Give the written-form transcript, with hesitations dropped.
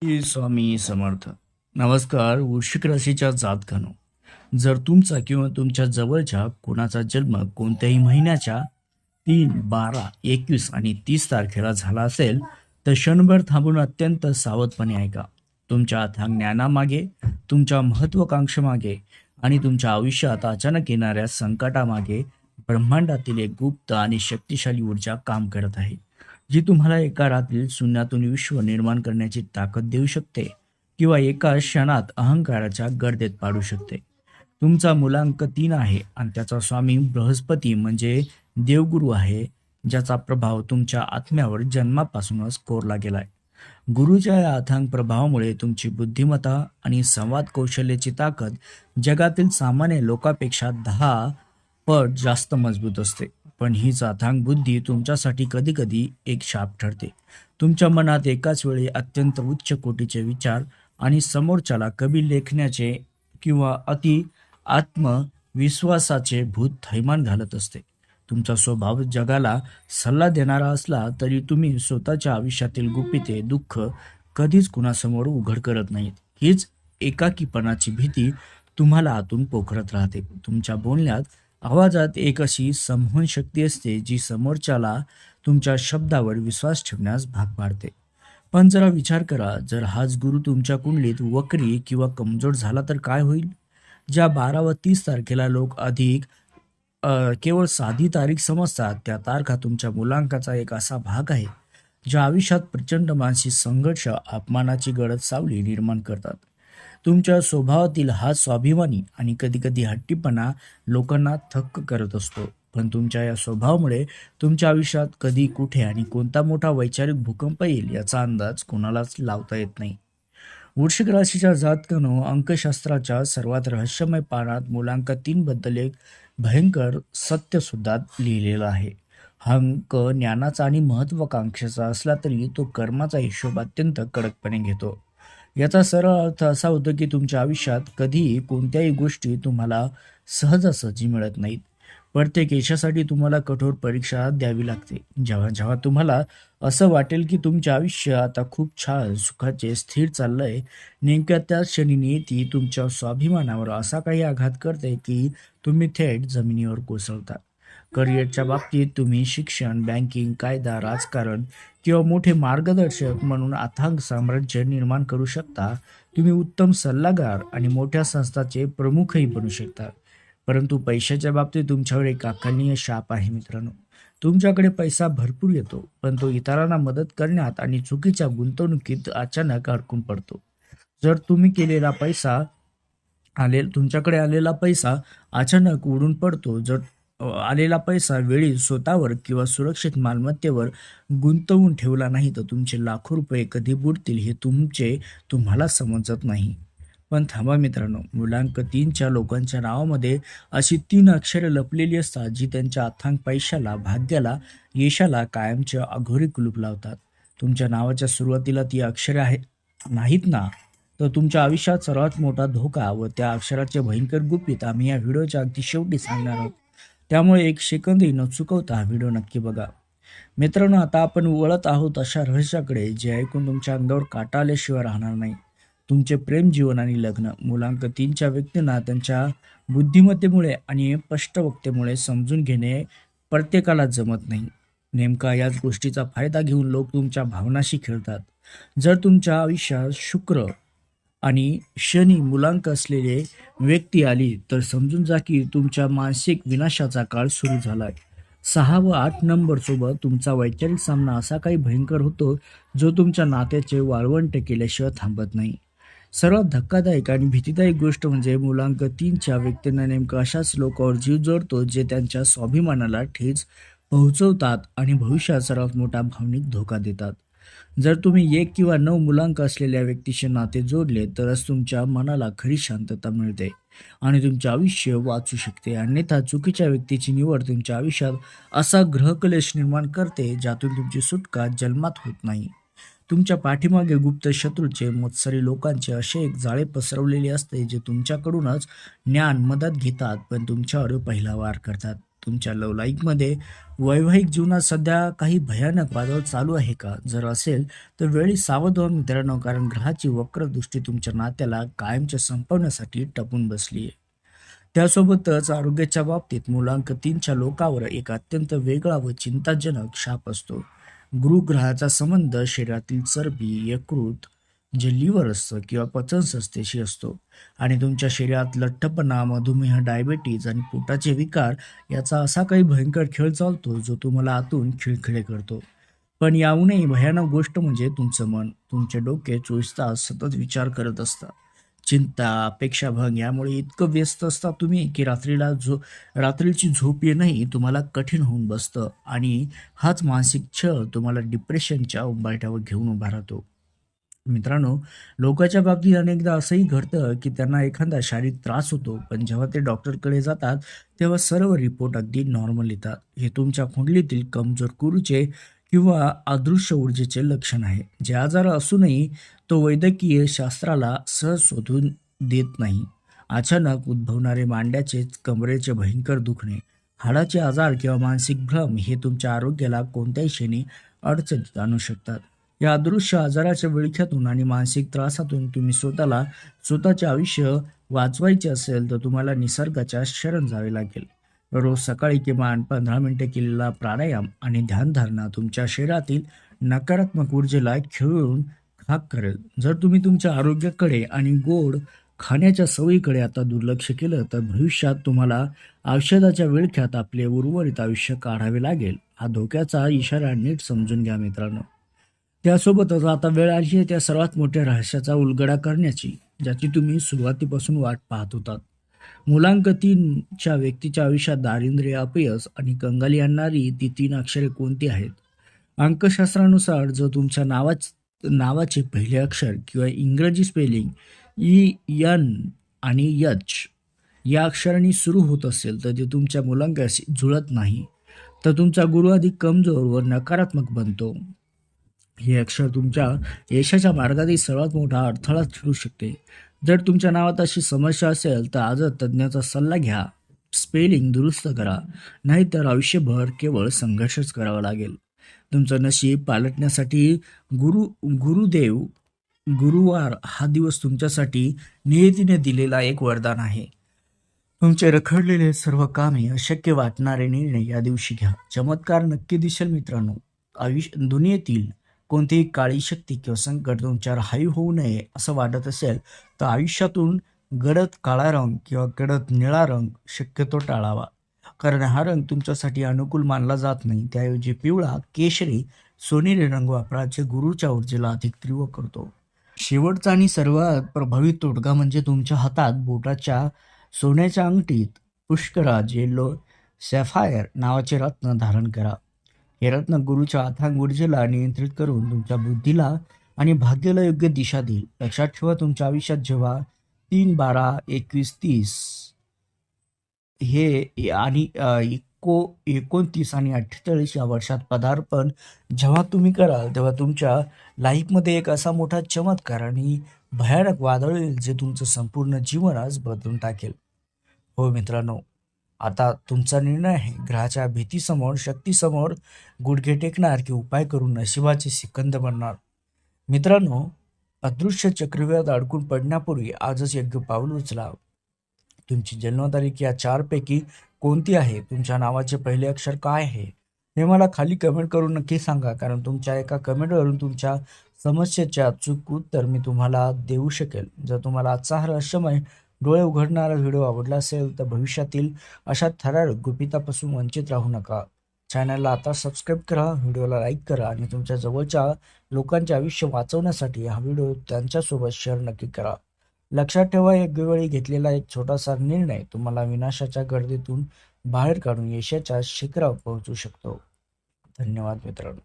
श्री स्वामी समर्थ. नमस्कार. वृश्चिक राशीच्या जातकानो, जर तुमचा किंवा तुमच्या जवळच्या कोणाचा जन्म कोणत्याही महिन्याच्या 3, 12, 21 आणि 30 तारखेला झाला असेल तर क्षणभर थांबून अत्यंत सावधपणे ऐका. तुमच्या अथांग ज्ञानामागे, तुमच्या महत्वाकांक्षेमागे आणि तुमच्या आयुष्यात अचानक येणाऱ्या संकटामागे ब्रह्मांडातील एक गुप्त आणि शक्तिशाली ऊर्जा काम करत आहे, जी तुम्हाला एका रात्रीत शून्यातून विश्व निर्माण करण्याची ताकद देऊ शकते किंवा एका क्षणात अहंकाराच्या गर्देत पाडू शकते. तुमचा मुलांक 3 आहे आणि त्याचा स्वामी बृहस्पती म्हणजे देवगुरु आहे, ज्याचा प्रभाव तुमच्या आत्म्यावर जन्मापासूनच कोरला गेलाय. गुरुच्या या अथांग प्रभावामुळे तुमची बुद्धिमत्ता आणि संवाद कौशल्याची ताकद जगातील सामान्य लोकांपेक्षा 10 पट जास्त मजबूत असते. पण हीच अथांग बुद्धी तुमच्यासाठी कधीकधी एक शाप ठरते. तुमच्या मनात एकाच वेळी अत्यंत उच्च कोटीचे विचार आणि समोरच्याला कमी लेखण्याचे किंवा आत्मविश्वासाचे भूत थैमान घालत असते. तुमचा स्वभाव जगाला सल्ला देणारा असला तरी तुम्ही स्वतःच्या आयुष्यातील गुपिते दुःख कधीच कुणासमोर उघड करत नाहीत. हीच एकाकीपणाची भीती तुम्हाला आतून पोखरत राहते. तुमच्या बोलण्यात, आवाजात एक अशी संमोहन शक्ती असते जी समोरच्याला तुमच्या शब्दावर विश्वास ठेवण्यास भाग पाडते. पण जरा विचार करा, जर हाच गुरु तुमच्या कुंडलीत वक्री किंवा कमजोर झाला तर काय होईल? ज्या 12 व 30 तारखेला लोक अधिक केवळ साधी तारीख समजतात, त्या तारखा तुमच्या मुलांकाचा एक असा भाग आहे ज्या आयुष्यात प्रचंड मानसिक संघर्ष, अपमानाची गडद सावली निर्माण करतात. तुमच्या स्वभावातील हा स्वाभिमानी आणि कधीकधी हट्टीपणा लोकांना थक्क करत असतो. पण तुमच्या या स्वभावामुळे तुमच्या आयुष्यात कधी, कुठे आणि कोणता मोठा वैचारिक भूकंप येईल याचा अंदाज कोणालाच लावता येत नाही. वृश्चिक राशीच्या जातकानो, अंकशास्त्राच्या सर्वात रहस्यमय पानात मुलांक 3 बद्दल एक भयंकर सत्य सुद्धा लिहिलेलं आहे. हा अंक ज्ञानाचा आणि महत्वाकांक्षेचा असला तरी तो कर्माचा हिशोब अत्यंत कडकपणे घेतो. याचा सरळ अर्थ असा होतो की तुमच्या आयुष्यात कधीही कोणत्याही गोष्टी तुम्हाला सहजासहजी मिळत नाहीत. प्रत्येक यशासाठी तुम्हाला कठोर परीक्षा द्यावी लागते. जेव्हा जेव्हा तुम्हाला असं वाटेल की तुमचे आयुष्य आता खूप छान, सुखाचे, स्थिर चाललंय, नेमक्या त्याच क्षणी नियती तुमच्या स्वाभिमानावर असा काही आघात करते की तुम्ही थेट जमिनीवर कोसळता. करिअरच्या बाबतीत तुम्ही शिक्षण, बँकिंग, कायदा, राजकारण किंवा मोठे मार्गदर्शक म्हणून अथांग साम्राज्य निर्माण करू शकता. तुम्ही उत्तम सल्लागार आणि मोठ्या संस्थाचे प्रमुखही बनू शकता. परंतु पैशाच्या बाबतीत तुमच्यावर एक अकालनीय शाप आहे मित्रांनो. तुमच्याकडे पैसा भरपूर येतो, पण तो इतरांना मदत करण्यात आणि चुकीच्या गुंतवणुकीत अचानक अडकून पडतो. जर तुम्ही केलेला पैसा तुमच्याकडे आलेला पैसा अचानक उडून पडतो. जर आलेला पैसा वेळी स्वतःवर किंवा सुरक्षित मालमत्तेवर गुंतवून ठेवला नाही तर तुमचे लाखो रुपये कधी बुडतील हे तुम्हाला समजत नाही. पण थांबा मित्रांनो, मुलांक 3च्या लोकांच्या नावामध्ये अशी 3 अक्षरे लपलेली असतात जी त्यांच्या अथांग पैशाला, भाग्याला, यशाला कायमचे अघोरी कुलूप लावतात. तुमच्या नावाच्या सुरुवातीला ती अक्षरे नाहीत ना, तर तुमच्या आयुष्यात सर्वात मोठा धोका व त्या अक्षराचे भयंकर गुपित आम्ही या व्हिडिओच्या अगदी शेवटी सांगणार आहोत. त्यामुळे एक सेकंदही न चुकवता हा व्हिडिओ नक्की बघा. मित्रांनो, आता आपण वळत आहोत अशा रहस्याकडे जे ऐकून तुमच्या अंगावर काटा आल्याशिवाय राहणार नाही. तुमचे प्रेम जीवन आणि लग्न. मुलांक 3च्या व्यक्तींना त्यांच्या बुद्धिमत्तेमुळे आणि स्पष्टवक्तेमुळे समजून घेणे प्रत्येकाला जमत नाही. नेमका याच गोष्टीचा फायदा घेऊन लोक तुमच्या भावनाशी खेळतात. जर तुमच्या आयुष्यात शुक्र आणि शनी मुलांक असलेले व्यक्ती आली तर समजून जा की तुमच्या मानसिक विनाशाचा काळ सुरू झालाय. 6 व 8 नंबर सोबत तुमचा वैचारिक सामना असा काही भयंकर होतो जो तुमच्या नात्याचे वाळवंट केल्याशिवाय थांबत नाही. सर्वात धक्कादायक आणि भीतीदायक गोष्ट म्हणजे मुलांक 3च्या व्यक्तींना नेमकं अशाच लोकांवर जीव जोडतो जे त्यांच्या स्वाभिमानाला ठेच पोहोचवतात आणि भविष्यात सर्वात मोठा भावनिक धोका देतात. जर तुम्ही 1 किंवा 9 मुलांक असलेल्या व्यक्तीशी नाते जोडले तरच तुमच्या मनाला खरी शांतता मिळते आणि तुमचे आयुष्य वाचू शकते. अन्यथा चुकीच्या व्यक्तीची निवड तुमच्या आयुष्यात असा ग्रहकलेश निर्माण करते ज्यातून तुमची सुटका जन्मात होत नाही. तुमच्या पाठीमागे गुप्त शत्रूचे, मत्सरी लोकांचे असे एक जाळे पसरवलेले असते जे तुमच्याकडूनच ज्ञान, मदत घेतात पण तुमच्यावर पहिला वार करतात. तुमच्या लव्ह लाईफमध्ये वैवाहिक जीवनात सध्या काही भयानक वादळ चालू आहे का? जर असेल तर वेळी सावध व्हा मित्रांनो, कारण ग्रहाची वक्र दृष्टी तुमच्या नात्याला कायमच्या संपवण्यासाठी टपून बसली आहे. त्यासोबतच आरोग्याच्या बाबतीत मुलांक 3च्या लोकांवर एक अत्यंत वेगळा व चिंताजनक शाप असतो. गुरुग्रहाचा संबंध शरीरातील चरबी, यकृत, जे लिव्हर असतं किंवा पचनसंस्थेशी असतो आणि तुमच्या शरीरात लठ्ठपणा, मधुमेह, डायबिटीज आणि पोटाचे विकार याचा असा काही भयंकर खेळ चालतो जो तुम्हाला आतून खिळखिळे करतो. पण याहूनही भयानक गोष्ट म्हणजे तुमचं मन. तुमचे डोके 24 तास सतत विचार करत असतं. चिंता, अपेक्षाभंग यामुळे इतकं व्यस्त असता तुम्ही की रात्रीची झोप येणंही तुम्हाला कठीण होऊन बसतं आणि हाच मानसिक छळ तुम्हाला डिप्रेशनच्या उंबरठ्यावर घेऊन उभा राहतो. मित्रांनो, लोकांच्या बाबतीत अनेकदा असंही घडतं की त्यांना एखादा शारीरिक त्रास होतो, पण जेव्हा ते डॉक्टरकडे जातात, तेव्हा सर्व रिपोर्ट अगदी नॉर्मल येतात. हे तुमच्या कुंडलीतील कमजोर गुरूचे किंवा अदृश्य ऊर्जेचे लक्षण आहे. जे आजार असूनही तो वैद्यकीय शास्त्राला सहज शोधून देत नाही. अचानक उद्भवणारे मांड्याचे, कमरेचे भयंकर दुखणे, हाडाचे आजार किंवा मानसिक भ्रम हे तुमच्या आरोग्याला कोणत्याही क्षणी अडचणीत आणू शकतात. या अदृश्य आजाराच्या विळख्यातून आणि मानसिक त्रासातून तुम्ही स्वतःचे आयुष्य वाचवायचे असेल तर तुम्हाला निसर्गाच्या शरण जावे लागेल. रोज सकाळी किमान 15 मिनिटे केलेला प्राणायाम आणि ध्यानधारणा तुमच्या शरीरातील नकारात्मक ऊर्जेला खिळून खाक करेल. जर तुम्ही तुमच्या आरोग्याकडे आणि गोड खाण्याच्या सवयीकडे आता दुर्लक्ष केलं तर भविष्यात तुम्हाला औषधाच्या विळख्यात आपले उर्वरित आयुष्य काढावे लागेल. हा धोक्याचा इशारा नीट समजून घ्या मित्रांनो. त्यासोबतच आता वेळ आली आहे त्या सर्वात मोठ्या रहस्याचा उलगडा करण्याची, ज्याची तुम्ही सुरुवातीपासून वाट पाहत होतात. मुलांक 3च्या व्यक्तीच्या आयुष्यात दारिद्र्य, अपयश आणि कंगाली आणणारी ती 3 अक्षरे कोणती आहेत? अंकशास्त्रानुसार जर तुमच्या नावाचे पहिले अक्षर किंवा इंग्रजी स्पेलिंग ई, एन आणि एच या अक्षरांनी सुरू होत असेल तर ते तुमच्या मुलांकाशी जुळत नाही. तर तुमचा गुरु अधिक कमजोर व नकारात्मक बनतो. हे अक्षर तुमच्या यशाच्या मार्गातील सर्वात मोठा अडथळा ठरू शकते. जर तुमच्या नावात अशी समस्या असेल तर आजच तज्ज्ञाचा सल्ला घ्या. स्पेलिंग दुरुस्त करा, नाहीतर आयुष्यभर केवळ संघर्षच करावा लागेल. तुमचं नशीब पालटण्यासाठी गुरुदेव गुरुवार हा दिवस तुमच्यासाठी नियतीने दिलेला एक वरदान आहे. तुमचे रखडलेले सर्व कामे, अशक्य वाटणारे निर्णय या दिवशी घ्या. चमत्कार नक्की दिसेल मित्रांनो. दुनियेतील कोणतीही काळी शक्ती किंवा संकट तुमच्यावर हावी होऊ नये असं वाटत असेल तर आयुष्यातून गडद काळा रंग किंवा गडद निळा रंग शक्यतो टाळावा, कारण हा रंग तुमच्यासाठी अनुकूल मानला जात नाही. त्याऐवजी पिवळा, केशरी, सोनेरी रंग वापरा, जे गुरुच्या ऊर्जेला अधिक तीव्र करतो. शेवटचा आणि सर्वात प्रभावी तोडगा म्हणजे तुमच्या हातात बोटाच्या सोन्याच्या अंगठीत पुष्कराज येलो सॅफायर नावाचे रत्न धारण करा. हे रत्न गुरुच्या अथांग ऊर्जेला नियंत्रित करून तुमच्या बुद्धीला आणि भाग्याला योग्य दिशा देईल. लक्षात ठेवा, तुमच्या आयुष्यात जेव्हा 3, 12, 21, 30 हे आणि 29 आणि 48 या वर्षात पदार्पण जेव्हा तुम्ही कराल तेव्हा तुमच्या लाईफमध्ये एक असा मोठा चमत्कार आणि भयानक वादळ येईल जे तुमचं संपूर्ण जीवनच बदलून टाकेल. हो मित्रांनो, आता तुमचा निर्णय आहे. ग्रहाच्या भीतीसमोर, शक्तीसमोर गुडघे टेकणार की उपाय करून नशिबाचे सिकंद बनणार? मित्रांनो, अदृश्य चक्रव्यूहात अडकून पडण्यापूर्वी आजच योग्य पाऊल उचला. तुमची जन्मतारीख या 4 पैकी कोणती आहे? तुमच्या नावाचे पहिले अक्षर काय आहे? हे मला खाली कमेंट करून नक्की सांगा, कारण तुमच्या एका कमेंटवरून तुमच्या समस्येचे अचूक उत्तर मी तुम्हाला देऊ शकेल. जर तुम्हाला आजचा हा रहस्यमय डोळे उघडणारा व्हिडिओ आवडला असेल तर भविष्यातील अशा थरारक गुपितापासून वंचित राहू नका. चॅनलला आता सबस्क्राईब करा, व्हिडिओला लाईक करा आणि तुमच्या जवळच्या लोकांचे आयुष्य वाचवण्यासाठी हा व्हिडिओ त्यांच्यासोबत शेअर नक्की करा. लक्षात ठेवा, योग्य वेळी घेतलेला एक छोटासा निर्णय तुम्हाला विनाशाच्या गर्दीतून बाहेर काढून यशाच्या शिखरावर पोहोचू शकतो. धन्यवाद मित्रांनो.